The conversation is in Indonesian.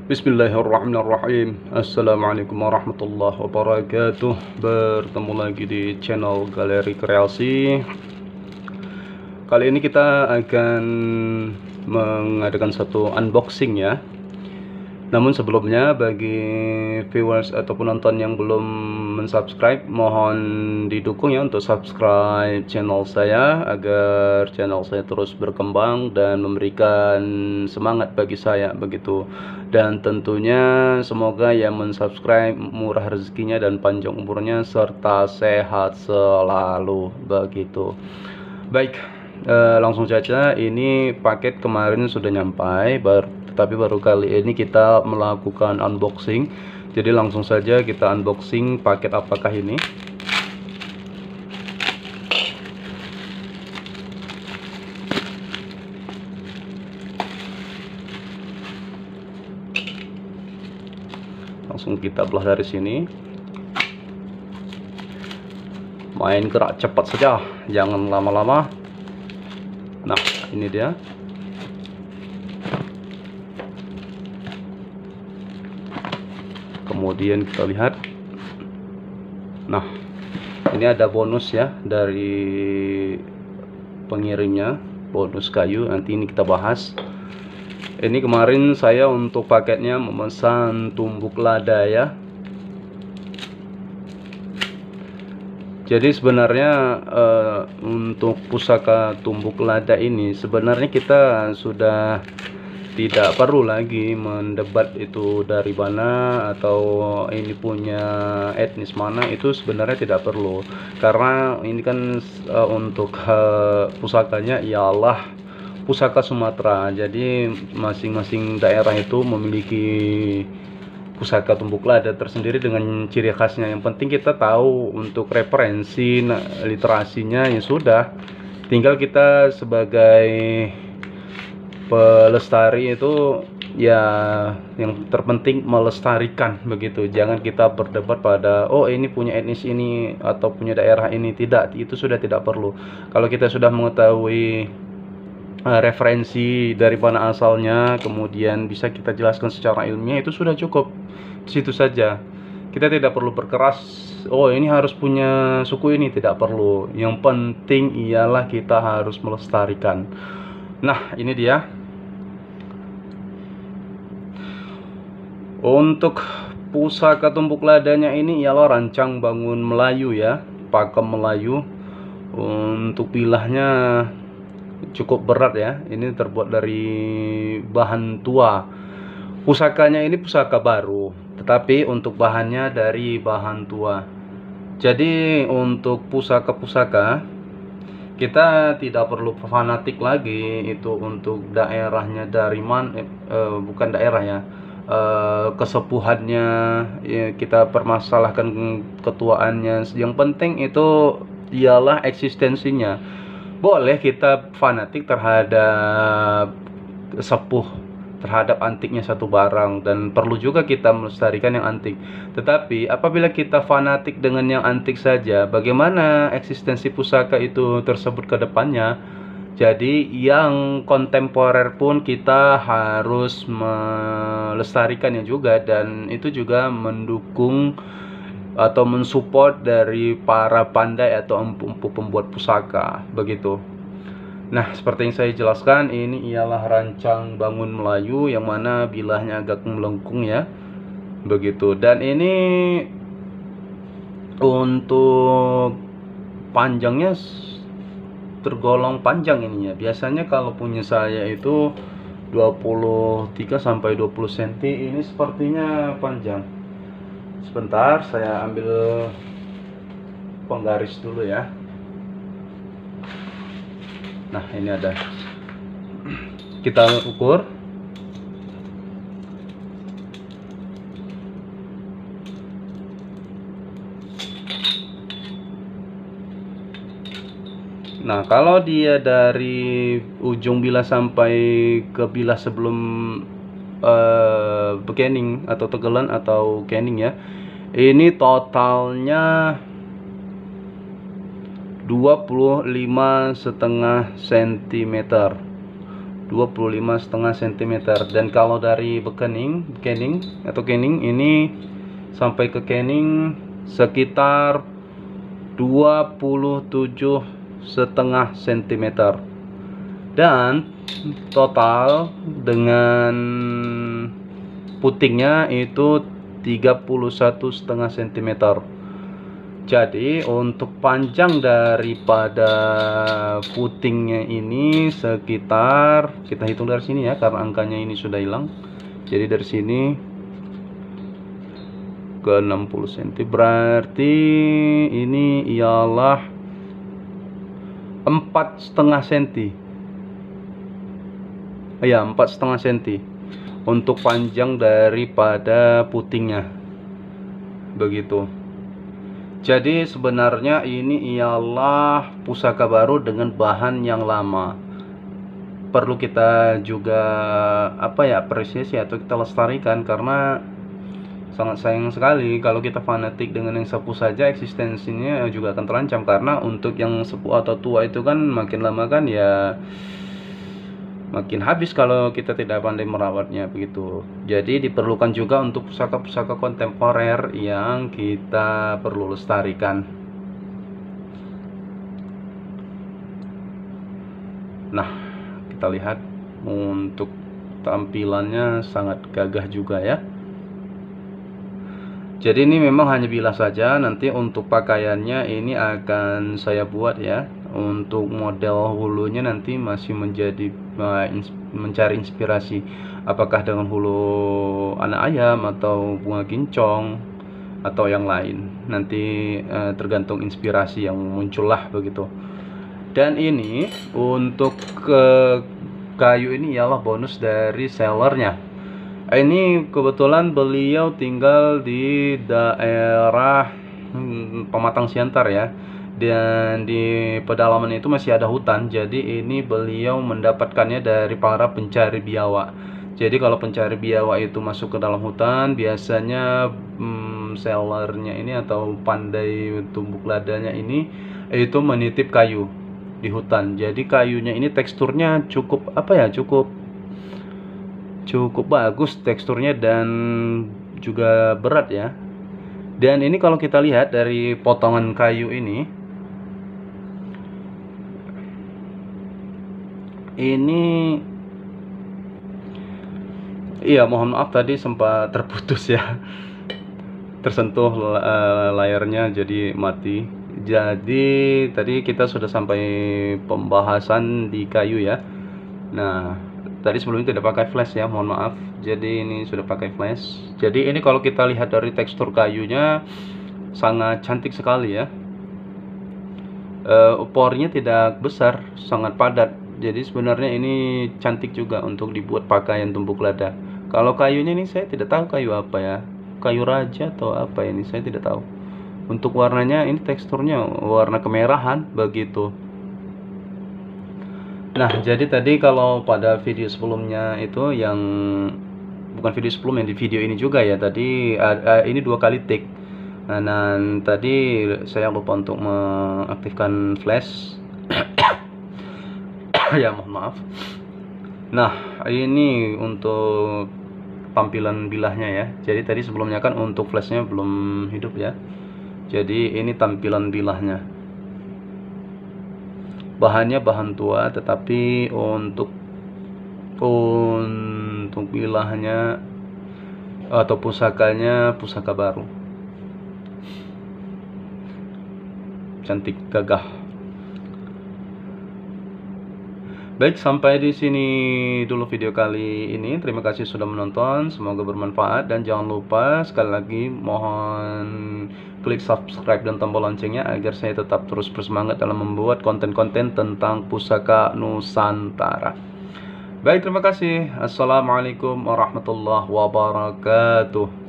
Bismillahirrahmanirrahim. Assalamualaikum warahmatullahi wabarakatuh. Bertemu lagi di channel Galeri Kreasi. Kali ini kita akan mengadakan satu unboxing ya. Namun sebelumnya, bagi viewers atau penonton yang belum mensubscribe, mohon didukung ya untuk subscribe channel saya agar channel saya terus berkembang dan memberikan semangat bagi saya begitu. Dan tentunya semoga yang mensubscribe murah rezekinya dan panjang umurnya serta sehat selalu begitu. Baik, langsung saja. Ini paket kemarin sudah nyampai, tetapi baru kali ini kita melakukan unboxing. Jadi langsung saja kita unboxing paket apakah ini. Langsung kita belah dari sini. Main gerak cepat saja, jangan lama-lama. Nah, ini dia. Kemudian kita lihat. Nah, ini ada bonus ya dari pengirimnya, bonus kayu. Nanti ini kita bahas. Ini kemarin saya untuk paketnya memesan tumbuk lada ya. Jadi sebenarnya untuk pusaka tumbuk lada ini sebenarnya kita sudah tidak perlu lagi mendebat itu dari mana atau ini punya etnis mana, itu sebenarnya tidak perlu, karena ini kan untuk pusakanya ialah pusaka Sumatera. Jadi masing-masing daerah itu memiliki pusaka tumbuk lada tersendiri dengan ciri khasnya. Yang penting kita tahu untuk referensi literasinya, ya sudah, tinggal kita sebagai pelestari itu ya yang terpenting melestarikan begitu. Jangan kita berdebat pada oh ini punya etnis ini atau punya daerah ini, tidak, itu sudah tidak perlu. Kalau kita sudah mengetahui referensi dari mana asalnya, kemudian bisa kita jelaskan secara ilmiah, itu sudah cukup. Di situ saja. Kita tidak perlu berkeras, oh ini harus punya suku ini, tidak perlu. Yang penting ialah kita harus melestarikan. Nah, ini dia. Untuk pusaka tumbuk ladanya ini ialah rancang bangun Melayu ya, pakem Melayu. Untuk bilahnya cukup berat ya. Ini terbuat dari bahan tua. Pusakanya ini pusaka baru, tetapi untuk bahannya dari bahan tua. Jadi untuk pusaka-pusaka kita tidak perlu fanatik lagi itu untuk daerahnya dari mana, bukan daerah ya, kesepuhannya ya, kita permasalahkan ketuaannya. Yang penting itu ialah eksistensinya. Boleh kita fanatik terhadap sepuh, terhadap antiknya satu barang, dan perlu juga kita melestarikan yang antik. Tetapi apabila kita fanatik dengan yang antik saja, bagaimana eksistensi pusaka itu tersebut ke depannya? Jadi yang kontemporer pun kita harus melestarikannya juga, dan itu juga mendukung atau mensupport dari para pandai atau empu-empu pembuat pusaka begitu. Nah, seperti yang saya jelaskan, ini ialah rancang bangun Melayu yang mana bilahnya agak melengkung ya begitu. Dan ini untuk panjangnya tergolong panjang ininya. Biasanya kalau punya saya itu 23 sampai 20 cm. Ini sepertinya panjang. Sebentar, saya ambil penggaris dulu ya. Nah, ini ada. Kita ukur. Nah, kalau dia dari ujung bilah sampai ke bilah sebelum beginning atau tegelan atau canning ya, ini totalnya 25,5 cm. 25,5 cm. Dan kalau dari kening ini sampai ke kening sekitar 27,5 cm. Dan total dengan putingnya itu 31,5 cm. Jadi untuk panjang daripada putingnya ini sekitar, kita hitung dari sini ya, karena angkanya ini sudah hilang. Jadi dari sini ke 60 cm, berarti ini ialah 4,5 cm. Ya, 4,5 cm untuk panjang daripada putingnya, begitu. Jadi sebenarnya ini ialah pusaka baru dengan bahan yang lama. Perlu kita juga apresiasi atau kita lestarikan, karena sangat sayang sekali kalau kita fanatik dengan yang sepuh saja, eksistensinya juga akan terancam. Karena untuk yang sepuh atau tua itu kan makin lama kan ya makin habis kalau kita tidak pandai merawatnya, begitu. Jadi diperlukan juga untuk pusaka-pusaka kontemporer yang kita perlu lestarikan. Nah, kita lihat untuk tampilannya sangat gagah juga ya. Jadi ini memang hanya bilas saja. Nanti untuk pakaiannya ini akan saya buat ya. Untuk model hulunya nanti masih mencari inspirasi, apakah dengan hulu anak ayam atau bunga kincong atau yang lain. Nanti tergantung inspirasi yang muncullah, begitu. Dan ini untuk kayu ini ialah bonus dari sellernya. Ini kebetulan beliau tinggal di daerah Pematang Siantar ya, dan di pedalaman itu masih ada hutan. Jadi ini beliau mendapatkannya dari para pencari biawak. Jadi kalau pencari biawak itu masuk ke dalam hutan, biasanya sellernya ini atau pandai tumbuk ladanya ini itu menitip kayu di hutan. Jadi kayunya ini teksturnya cukup cukup bagus teksturnya dan juga berat ya. Dan ini kalau kita lihat dari potongan kayu ini iya, mohon maaf tadi sempat terputus ya, tersentuh layarnya jadi mati. Jadi tadi kita sudah sampai pembahasan di kayu ya. Nah, tadi sebelumnya tidak pakai flash ya, mohon maaf. Jadi ini sudah pakai flash. Jadi ini kalau kita lihat dari tekstur kayunya sangat cantik sekali ya. Pornya tidak besar, sangat padat. Jadi sebenarnya ini cantik juga untuk dibuat pakaian tumbuk lada. Kalau kayunya ini saya tidak tahu kayu apa ya, kayu raja atau apa ini, saya tidak tahu. Untuk warnanya ini teksturnya warna kemerahan, begitu. Nah, jadi tadi kalau pada video sebelumnya itu yang bukan video sebelumnya, di video ini juga ya, tadi ini 2 kali take. Nah, dan tadi saya lupa untuk mengaktifkan flash. Ya, mohon maaf. Nah, ini untuk tampilan bilahnya ya. Jadi tadi sebelumnya kan untuk flashnya belum hidup ya. Jadi ini tampilan bilahnya. Bahannya bahan tua, tetapi untuk bilahnya atau pusakanya pusaka baru. Cantik, gagah. Baik, sampai di sini dulu video kali ini. Terima kasih sudah menonton, semoga bermanfaat, dan jangan lupa sekali lagi mohon klik subscribe dan tombol loncengnya agar saya tetap terus bersemangat dalam membuat konten-konten tentang pusaka Nusantara. Baik, terima kasih. Assalamualaikum warahmatullahi wabarakatuh.